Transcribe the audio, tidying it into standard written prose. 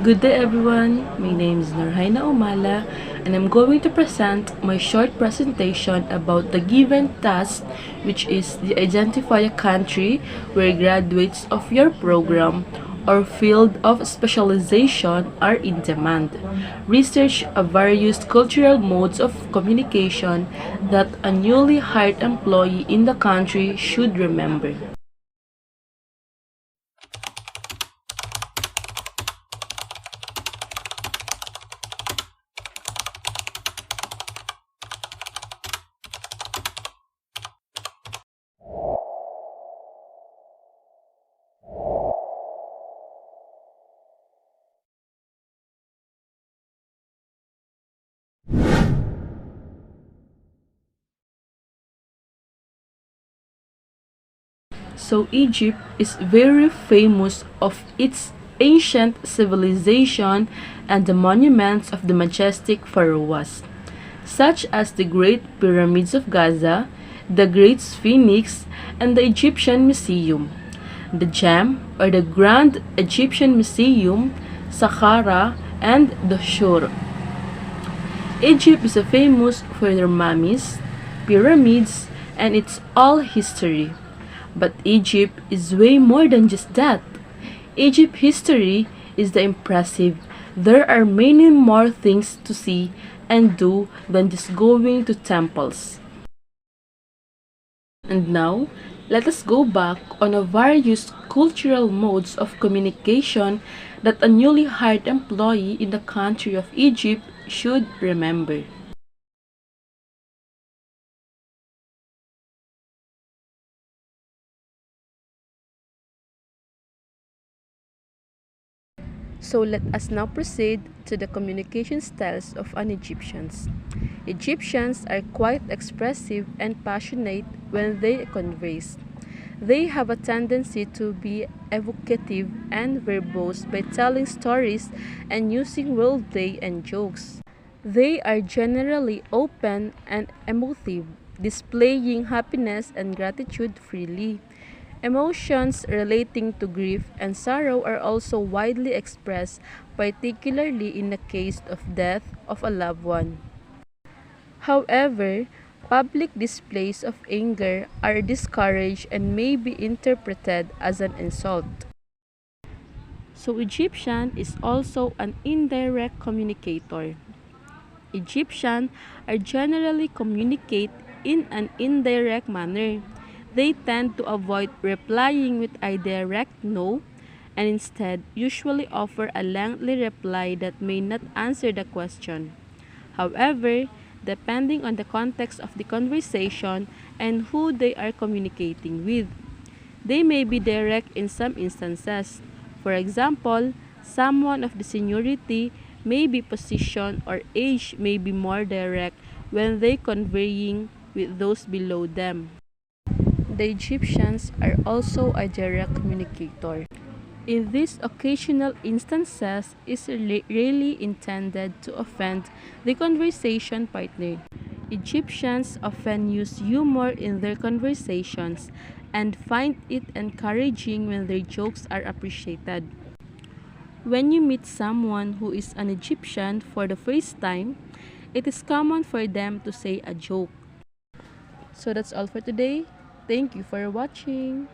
Good day everyone, my name is Norhaina Umala and I'm going to present my short presentation about the given task, which is to identify a country where graduates of your program or field of specialization are in demand. Research various cultural modes of communication that a newly hired employee in the country should remember. So Egypt is very famous of its ancient civilization and the monuments of the majestic pharaohs, such as the Great Pyramids of Gaza, the Great Sphinx, and the Egyptian Museum. The Gem, or the Grand Egyptian Museum, Saqqara, and the Shur. Egypt is famous for their mummies, pyramids, and its all history. But Egypt is way more than just that. Egypt history is the impressive. There are many more things to see and do than just going to temples. And now, let us go back on a various cultural modes of communication that a newly hired employee in the country of Egypt should remember. So let us now proceed to the communication styles of an Egyptians. Egyptians are quite expressive and passionate when they converse. They have a tendency to be evocative and verbose by telling stories and using role-play and jokes. They are generally open and emotive, displaying happiness and gratitude freely. Emotions relating to grief and sorrow are also widely expressed, particularly in the case of death of a loved one. However, public displays of anger are discouraged and may be interpreted as an insult. So Egyptian is also an indirect communicator. Egyptians are generally communicate in an indirect manner. They tend to avoid replying with a direct no and instead usually offer a lengthy reply that may not answer the question. However, depending on the context of the conversation and who they are communicating with, they may be direct in some instances. For example, someone of the seniority may be position or age may be more direct when they conveying with those below them. The Egyptians are also a direct communicator. In these occasional instances is really intended to offend the conversation partner. Egyptians often use humor in their conversations and find it encouraging when their jokes are appreciated. When you meet someone who is an Egyptian for the first time, it is common for them to say a joke. So that's all for today. Thank you for watching.